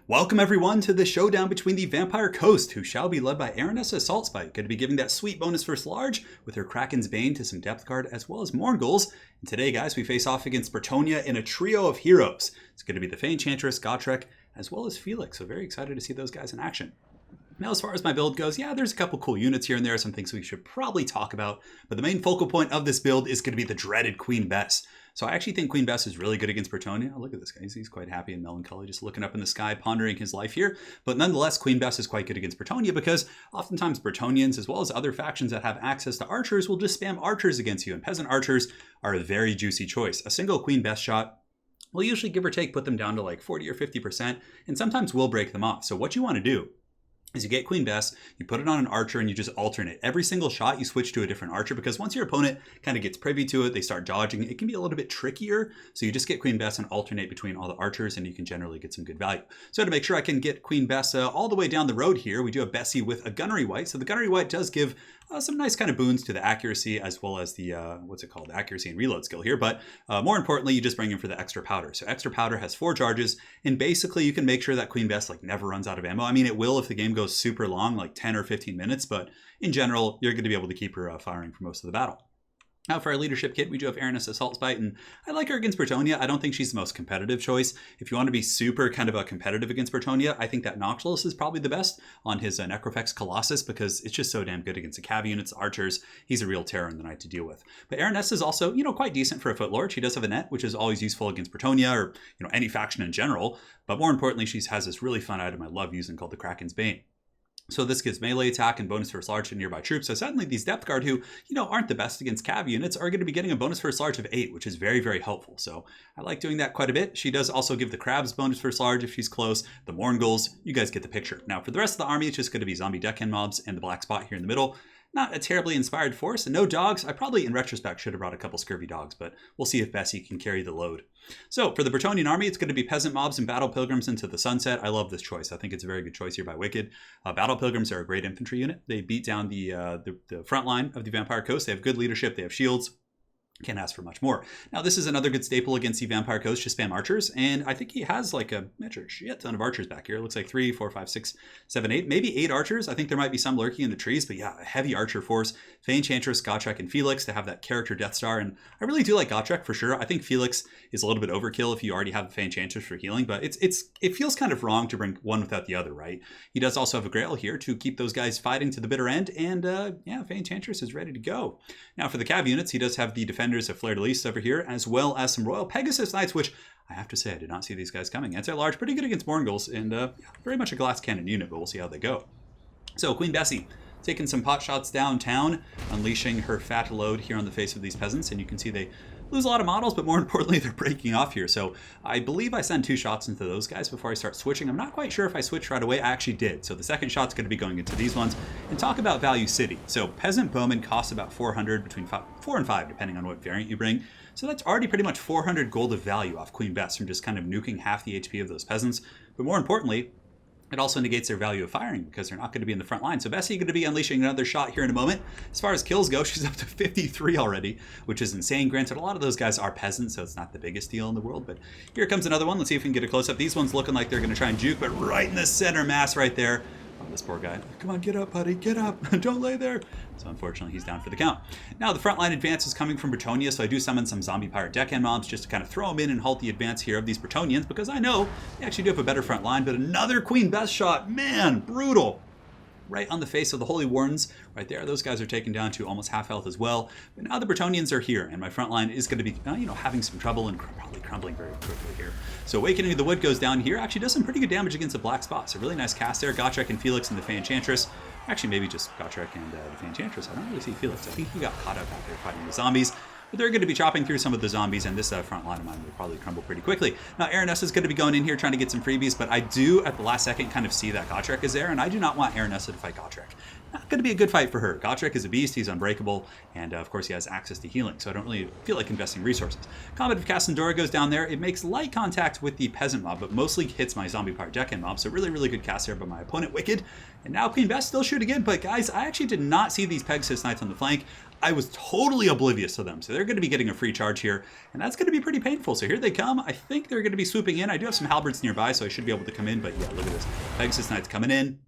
Welcome everyone to the showdown between the Vampire Coast, who shall be led by Aranessa Assault Spike, going to be giving that sweet bonus first large with her Kraken's Bane to some depth card as well as Morgul's. And today, guys, we face off against Bretonnia in a trio of heroes. It's going to be the Fey-Enchantress, Gotrek, as well as Felix, so very excited to see those guys in action. Now, as far as my build goes, yeah, there's a couple cool units here and there, some things we should probably talk about, but the main focal point of this build is going to be the dreaded Queen Bess. So I actually think Queen Bess is really good against Bretonnia. Oh, look at this guy. He's quite happy and melancholy, just looking up in the sky, pondering his life here. But nonetheless, Queen Bess is quite good against Bretonnia because oftentimes Bretonians, as well as other factions that have access to archers, will just spam archers against you, and peasant archers are a very juicy choice. A single Queen Bess shot will usually, give or take, put them down to like 40 or 50%, and sometimes will break them off. So what you want to do is you get Queen Bess, you put it on an archer, and you just alternate. Every single shot, you switch to a different archer, because once your opponent kind of gets privy to it, they start dodging, it can be a little bit trickier. So you just get Queen Bess and alternate between all the archers, and you can generally get some good value. So to make sure I can get Queen Bess all the way down the road here, we do have BESSY with a Gunnery Wight. So the Gunnery Wight does give some nice kind of boons to the accuracy, as well as the, the accuracy and reload skill here. But more importantly, you just bring in for the extra powder. So extra powder has 4 charges, and basically you can make sure that Queen Bess never runs out of ammo. I mean, it will if the game goes super long, like 10 or 15 minutes, but in general, you're going to be able to keep her firing for most of the battle. Now for our leadership kit, we do have Aranessa Assault Spike, and I like her against Bretonnia. I don't think she's the most competitive choice. If you want to be super kind of competitive against Bretonnia, I think that Noxulus is probably the best on his Necrofex Colossus, because it's just so damn good against the cav units, archers. He's a real terror in the night to deal with. But Aranessa is also, quite decent for a Footlord. She does have a net, which is always useful against Bretonnia or, any faction in general. But more importantly, she has this really fun item I love using called the Kraken's Bane. So this gives melee attack and bonus first large to nearby troops. So suddenly these depth guard who, aren't the best against cav units are going to be getting a bonus first large of 8, which is very, very helpful. So I like doing that quite a bit. She does also give the crabs bonus first large if she's close. The Morgul's, you guys get the picture. Now for the rest of the army, it's just going to be zombie deckhand mobs and the black spot here in the middle. Not a terribly inspired force, and no dogs. I probably, in retrospect, should have brought a couple scurvy dogs, but we'll see if BESSY can carry the load. So for the Bretonnian army, it's going to be peasant mobs and battle pilgrims into the sunset. I love this choice. I think it's a very good choice here by Wicked. Battle pilgrims are a great infantry unit. They beat down the front line of the Vampire Coast. They have good leadership. They have shields. Can't ask for much more. Now, this is another good staple against the Vampire Coast, just spam archers, and I think he has a shit ton of archers back here. It looks like 3, 4, 5, 6, 7, 8, maybe 8 archers. I think there might be some lurking in the trees, but yeah, a heavy archer force. Fey-Enchantress, Gotrek, and Felix to have that character Death Star, and I really do like Gotrek for sure. I think Felix is a little bit overkill if you already have Fey-Enchantress for healing, but it feels kind of wrong to bring one without the other, right? He does also have a Grail here to keep those guys fighting to the bitter end, and yeah, Fey-Enchantress is ready to go. Now for the cav units, he does have the Defenders of Flare de Lis over here, as well as some Royal Pegasus Knights, which I have to say I did not see these guys coming. Anti-large, pretty good against Morgul's, and very much a glass cannon unit, but we'll see how they go. So Queen BESSY taking some pot shots downtown, unleashing her fat load here on the face of these peasants, and you can see they lose a lot of models, but more importantly, they're breaking off here. So I believe I send 2 shots into those guys before I start switching. I'm not quite sure if I switched right away. I actually did. So the second shot's going to be going into these ones. And talk about Value City. So Peasant Bowman costs about 400, between 4 and 5, depending on what variant you bring. So that's already pretty much 400 gold of value off Queen Bess from just kind of nuking half the HP of those peasants. But more importantly, it also negates their value of firing because they're not going to be in the front line. So BESSY going to be unleashing another shot here in a moment. As far as kills go, she's up to 53 already, which is insane. Granted, a lot of those guys are peasants, so it's not the biggest deal in the world. But here comes another one. Let's see if we can get a close-up. These ones looking like they're going to try and juke, but right in the center mass right there. Oh, this poor guy. Come on, get up, buddy. Get up. Don't lay there. So unfortunately, he's down for the count. Now, the frontline advance is coming from Bretonnia, so I do summon some zombie pirate deckhand mobs just to kind of throw them in and halt the advance here of these Bretonnians, because I know they actually do have a better front line, but another Queen Bess shot. Man, brutal. Right on the face of the Holy Wardens, right there. Those guys are taken down to almost half health as well. But now the Bretonnians are here, and my front line is going to be, having some trouble and probably crumbling very quickly here. So Awakening of the Wood goes down here. Actually does some pretty good damage against the black spot. So really nice cast there. Gotrek and Felix and the Fey-Enchantress. Actually, maybe just Gotrek and the Fey-Enchantress. I don't really see Felix. I think he got caught up out there fighting the zombies. But they're going to be chopping through some of the zombies, and this front line of mine will probably crumble pretty quickly. Now, Aranessa is going to be going in here trying to get some freebies, but I do, at the last second, kind of see that Gotrek is there, and I do not want Aranessa to fight Gotrek. Not going to be a good fight for her. Gotrek is a beast, he's unbreakable, and of course he has access to healing, so I don't really feel like investing resources. Combat of Cassandora goes down there. It makes light contact with the peasant mob, but mostly hits my zombie pirate deckhand mob, so really, really good cast there by my opponent, Wicked. And now Queen Bess still shooting in, but guys, I actually did not see these Pegasus Knights on the flank. I was totally oblivious to them. So they're going to be getting a free charge here, and that's going to be pretty painful. So here they come. I think they're going to be swooping in. I do have some halberds nearby, so I should be able to come in. But yeah, look at this. Pegasus Knights coming in.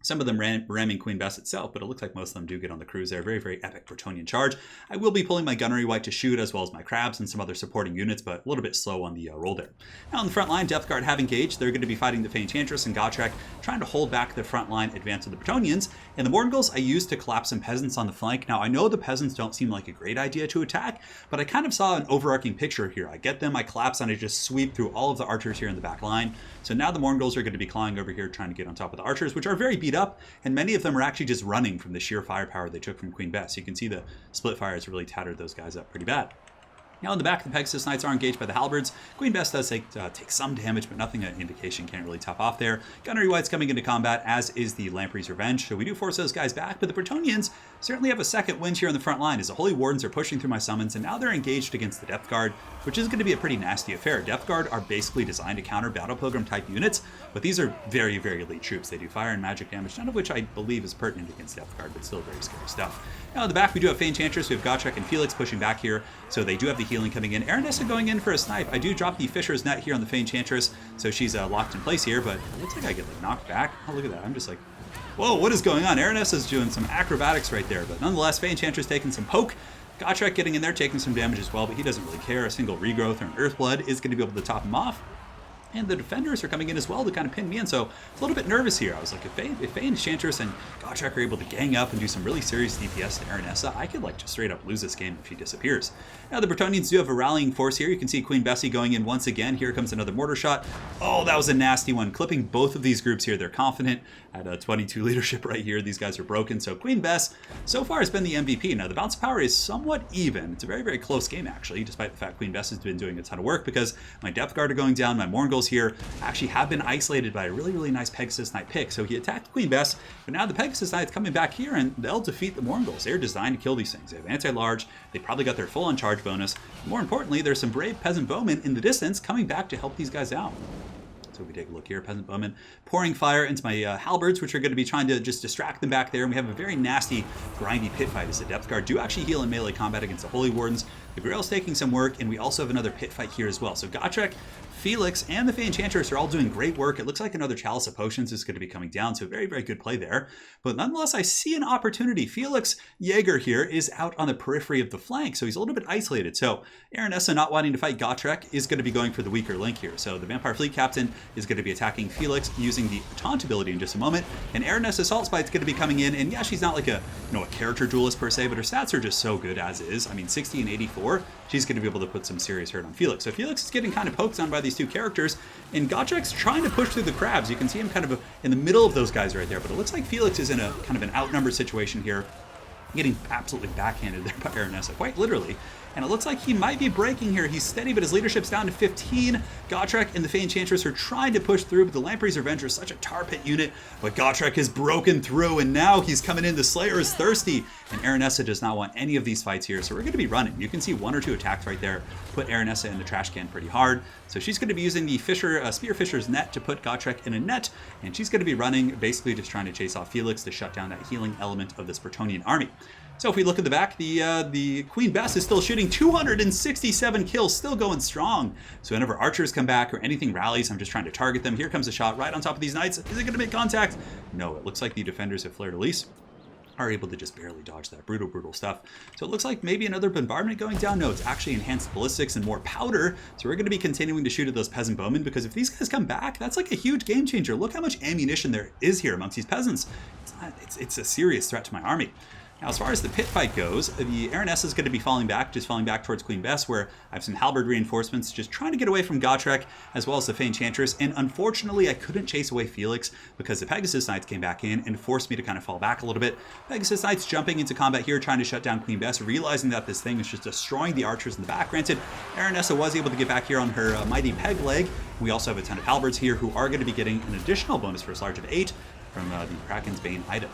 Some of them ramming Queen Bess itself, but it looks like most of them do get on the cruise there. Very, very epic Bretonnian charge. I will be pulling my Gunnery Wight to shoot, as well as my crabs and some other supporting units, but a little bit slow on the roll there. Now on the front line, Depth Guard have engaged. They're going to be fighting the Enchantress and Gotrek, trying to hold back the front line advance of the Bretonnians. And the Morgul's I used to collapse some peasants on the flank. Now I know the peasants don't seem like a great idea to attack, but I kind of saw an overarching picture here. I get them, I collapse, and I just sweep through all of the archers here in the back line. So now the Morgul's are going to be clawing over here, trying to get on top of the archers, which are very beat up, and many of them are actually just running from the sheer firepower they took from Queen Bess. You can see the split fire has really tattered those guys up pretty bad. Now in the back, the Pegasus Knights are engaged by the halberds. Queen Bess does take some damage, but nothing an indication can't really top off there. Gunnery Wight's coming into combat, as is the Lamprey's Revenge. So we do force those guys back, but the Bretonnians certainly have a second wind here on the front line, as the Holy Wardens are pushing through my summons, and now they're engaged against the Depth Guard, which is going to be a pretty nasty affair. Depth Guard are basically designed to counter Battle Pilgrim type units, but these are very, very elite troops. They do fire and magic damage, none of which I believe is pertinent against Depth Guard, but still very scary stuff. Now in the back, we do have Enchantress. We have Gotrek and Felix pushing back here, so they do have the healing coming in. Aranessa going in for a snipe. I do drop the Fisher's Net here on the Enchantress, so she's locked in place here, but it looks like I get like knocked back. Oh, look at that. I'm just like, whoa, what is going on? Aranessa's doing some acrobatics right there, but nonetheless, Enchantress taking some poke. Gotrek getting in there, taking some damage as well, but he doesn't really care. A single regrowth or an Earthblood is going to be able to top him off. And the defenders are coming in as well to kind of pin me in, so I'm a little bit nervous here. I was like, if Enchantress and Gotrek are able to gang up and do some really serious DPS to Aranessa, I could like just straight up lose this game if she disappears. Now the Bretonnians do have a rallying force here. You can see Queen Bessy going in once again. Here comes another mortar shot. Oh, that was a nasty one. Clipping both of these groups here. They're confident at a 22 leadership right here. These guys are broken. So Queen Bess so far has been the MVP. Now the bounce power is somewhat even. It's a very, very close game actually, despite the fact Queen Bess has been doing a ton of work, because my Depth Guard are going down. My Morgul's here actually have been isolated by a really, really nice Pegasus Knight pick. So he attacked Queen Bess, but now the Pegasus Knight's coming back here and they'll defeat the Morgul's. They're designed to kill these things. They have anti-large. They probably got their full-on charge bonus. More importantly, there's some brave peasant bowmen in the distance coming back to help these guys out. So if we take a look here, peasant bowmen pouring fire into my halberds, which are going to be trying to just distract them back there. And we have a very nasty, grindy pit fight as the Depth Guard do actually heal in melee combat against the Holy Wardens. The Grail's taking some work, and we also have another pit fight here as well. So Gotrek, Felix, and the Enchantress are all doing great work. It looks like another Chalice of Potions is going to be coming down, so very, very good play there. But nonetheless, I see an opportunity. Felix Jaeger here is out on the periphery of the flank, so he's a little bit isolated. So Aranessa, not wanting to fight Gotrek, is going to be going for the weaker link here. So the Vampire Fleet Captain is going to be attacking Felix using the taunt ability in just a moment, and Aranessa Assault Spite's going to be coming in. And yeah, she's not like a a character duelist per se, but her stats are just so good as is. I mean, 60 and 84. She's going to be able to put some serious hurt on Felix. So Felix is getting kind of poked on by these two characters, and Gotrek's trying to push through the crabs. You can see him kind of in the middle of those guys right there, but it looks like Felix is in a kind of an outnumbered situation here, getting absolutely backhanded there by Aranessa, quite literally. And it looks like he might be breaking here. He's steady, but his leadership's down to 15. Gotrek and the Enchantress are trying to push through, but the Lamprey's Revenge is such a tar pit unit. But Gotrek has broken through, and now he's coming in. The Slayer is thirsty, and Aranessa does not want any of these fights here. So we're going to be running. You can see one or two attacks right there put Aranessa in the trash can pretty hard. So she's going to be using the Spear Fisher's Net to put Gotrek in a net, and she's going to be running, basically just trying to chase off Felix to shut down that healing element of this Bretonnian army. So if we look at the back, the Queen Bess is still shooting 267 kills, still going strong. So whenever archers come back or anything rallies, I'm just trying to target them. Here comes a shot right on top of these knights. Is it going to make contact? No, it looks like the defenders of Fleur-de-Lis are able to just barely dodge that brutal stuff. So it looks like maybe another bombardment going down. No, it's actually enhanced ballistics and more powder. So we're going to be continuing to shoot at those peasant bowmen, because if these guys come back, that's like a huge game changer. Look how much ammunition there is here amongst these peasants. It's a serious threat to my army. Now, as far as the pit fight goes, the Aranessa is going to be falling back towards Queen Bess, where I have some halberd reinforcements just trying to get away from Gotrek, as well as the Enchantress. And unfortunately, I couldn't chase away Felix because the Pegasus Knights came back in and forced me to kind of fall back a little bit. Pegasus Knights jumping into combat here, trying to shut down Queen Bess, realizing that this thing is just destroying the archers in the back. Granted, Aranessa was able to get back here on her mighty peg leg. We also have a ton of halberds here who are going to be getting an additional bonus for a large of 8 from the Kraken's Bane item.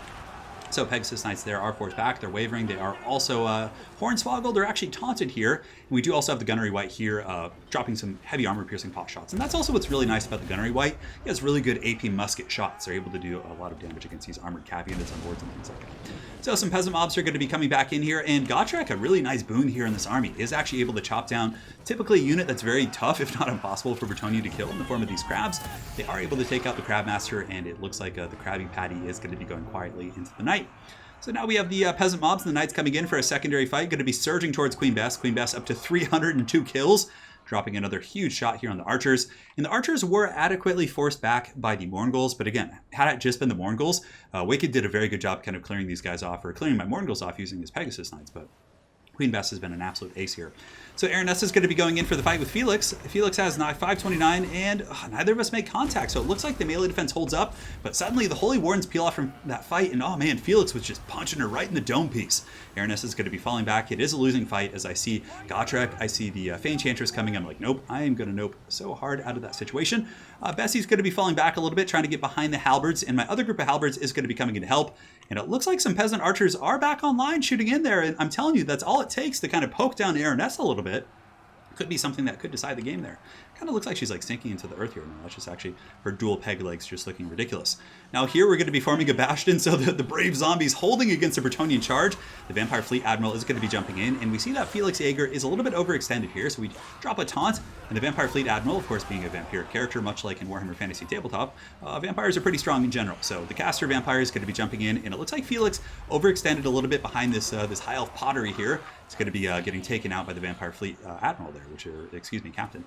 So Pegasus Knights there are forced back. They're wavering. They are also hornswoggled. They're actually taunted here. And we do also have the Gunnery Wight here dropping some heavy armor-piercing pot shots. And that's also what's really nice about the Gunnery Wight. He has really good AP musket shots. They're able to do a lot of damage against these armored cav units on boards and things like that. So some peasant mobs are going to be coming back in here, and Gotrek, a really nice boon here in this army, is actually able to chop down typically a unit that's very tough, if not impossible, for Bretonnia to kill in the form of these crabs. They are able to take out the Crab Master, and it looks like the Krabby Patty is going to be going quietly into the night. So now we have the peasant mobs and the knights coming in for a secondary fight, going to be surging towards Queen Bess. Queen Bess up to 302 kills. Dropping another huge shot here on the archers. And the archers were adequately forced back by the Morngulls, but again, had it just been the Morngulls, Wicked did a very good job kind of clearing these guys off, or clearing my Morngulls off using his Pegasus Knights, but Queen Bess has been an absolute ace here. So Aranessa is going to be going in for the fight with Felix. Felix has 529, and neither of us make contact, so it looks like the melee defense holds up, but suddenly the Holy Wardens peel off from that fight, and oh man, Felix was just punching her right in the dome piece. Aranessa is going to be falling back. It is a losing fight as I see Gotrek, I see the Fey Enchantress coming. I'm like, nope, I am going to nope so hard out of that situation. Bessy's going to be falling back a little bit, trying to get behind the halberds, and my other group of halberds is going to be coming in to help. And it looks like some peasant archers are back online shooting in there, and I'm telling you, that's all it takes to kind of poke down Aranessa a little bit. Could be something that could decide the game there. Kind of looks like she's like sinking into the earth here. No, that's just actually her dual peg legs just looking ridiculous. Now here we're going to be forming a bastion, so the brave zombies holding against a Bretonnian charge. The Vampire Fleet Admiral is going to be jumping in, and we see that Felix Jaeger is a little bit overextended here, so we drop a taunt, and the Vampire Fleet Admiral, of course being a vampiric character, much like in Warhammer Fantasy Tabletop, vampires are pretty strong in general. So the caster vampire is going to be jumping in, and it looks like Felix overextended a little bit behind this high elf pottery here. It's going to be getting taken out by the Vampire Fleet Admiral there, Captain.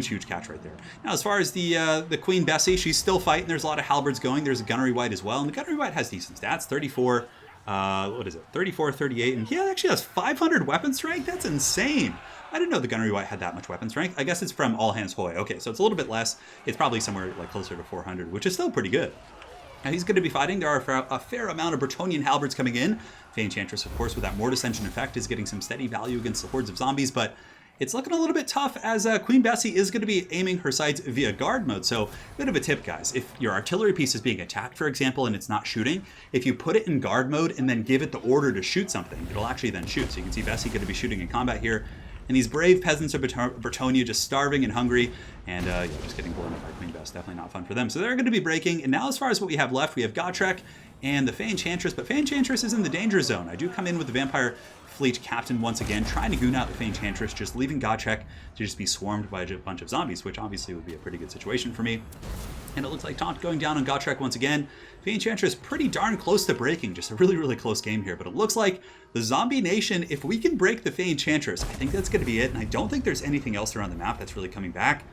Huge catch right there. Now, as far as the Queen Bessy, she's still fighting. There's a lot of halberds going. There's a Gunnery White as well, and the Gunnery White has decent stats, 34, 34, 38, and he actually has 500 weapon strength. That's insane. I didn't know the Gunnery White had that much weapon strength. I guess it's from All Hands Hoy. Okay, so it's a little bit less. It's probably somewhere like closer to 400, which is still pretty good. Now he's going to be fighting. There are a fair amount of Bretonnian halberds coming in. Fey Enchantress, of course, with that Mortis Engine effect, is getting some steady value against the hordes of zombies, but it's looking a little bit tough as Queen Bessy is going to be aiming her sights via guard mode. So, bit of a tip, guys. If your artillery piece is being attacked, for example, and it's not shooting, if you put it in guard mode and then give it the order to shoot something, it'll actually then shoot. So you can see Bessy going to be shooting in combat here. And these brave peasants of Bretonnia just starving and hungry, and just getting blown up by Queen Bess. Definitely not fun for them. So they're going to be breaking. And now as far as what we have left, we have Gotrek and the Fey Enchantress, but Fey Enchantress is in the danger zone. I do come in with the Vampire Fleet Captain once again, trying to goon out the Fey Enchantress, just leaving Gotrek to just be swarmed by a bunch of zombies, which obviously would be a pretty good situation for me. And it looks like taunt going down on Gotrek once again. Fey Enchantress pretty darn close to breaking. Just a really close game here. But it looks like the Zombie Nation, if we can break the Fey Enchantress, I think that's going to be it. And I don't think there's anything else around the map that's really coming back.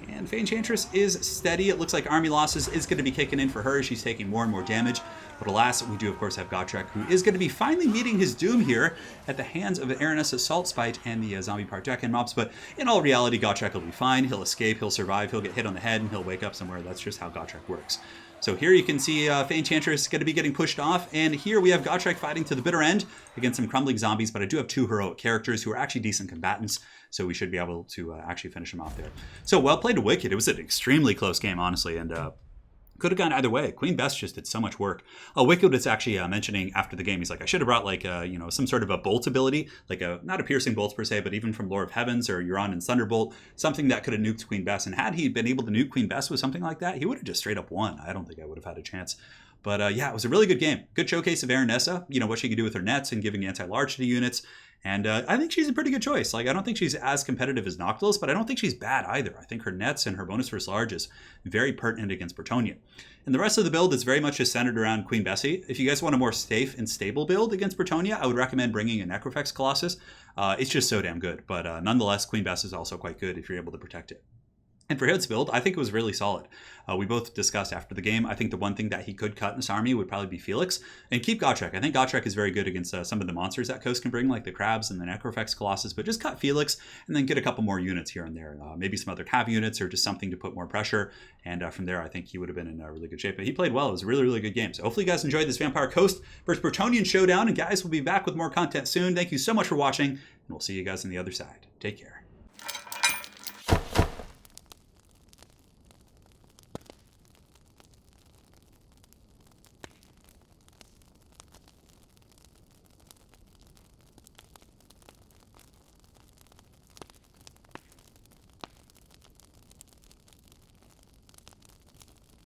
And Fey Enchantress is steady. It looks like Army Losses is going to be kicking in for her. She's taking more and more damage. But alas, we do, of course, have Gotrek, who is going to be finally meeting his doom here at the hands of Aranessa's Salt Spite and the Zombie Park Deccan mobs. But in all reality, Gotrek will be fine. He'll escape. He'll survive. He'll get hit on the head, and he'll wake up somewhere. That's just how Gotrek works. So here you can see Fey Enchantress is going to be getting pushed off, and here we have Gotrek fighting to the bitter end against some crumbling zombies, but I do have two heroic characters who are actually decent combatants, so we should be able to actually finish them off there. So well played to Wicked. It was an extremely close game, honestly, and could have gone either way. Queen Bess just did so much work. Wicked was actually mentioning after the game, he's like, I should have brought like some sort of a bolt ability, like not a piercing bolt per se, but even from Lord of Heavens or Euron and Thunderbolt, something that could have nuked Queen Bess. And had he been able to nuke Queen Bess with something like that, he would have just straight up won. I don't think I would have had a chance. But yeah, it was a really good game. Good showcase of Aranessa, what she can do with her nets and giving anti-large to units. And I think she's a pretty good choice. Like, I don't think she's as competitive as Noctilus, but I don't think she's bad either. I think her nets and her bonus versus large is very pertinent against Bretonnia. And the rest of the build is very much just centered around Queen Bessy. If you guys want a more safe and stable build against Bretonnia, I would recommend bringing a Necrofex Colossus. It's just so damn good. But nonetheless, Queen Bess is also quite good if you're able to protect it. And for his build, I think it was really solid. We both discussed after the game, I think the one thing that he could cut in this army would probably be Felix. And keep Gotrek. I think Gotrek is very good against some of the monsters that Coast can bring, like the crabs and the Necrofex Colossus, but just cut Felix and then get a couple more units here and there. Maybe some other cav units or just something to put more pressure. And from there, I think he would have been in really good shape. But he played well. It was a really good game. So hopefully you guys enjoyed this Vampire Coast versus Bretonnian showdown. And guys, we'll be back with more content soon. Thank you so much for watching, and we'll see you guys on the other side. Take care.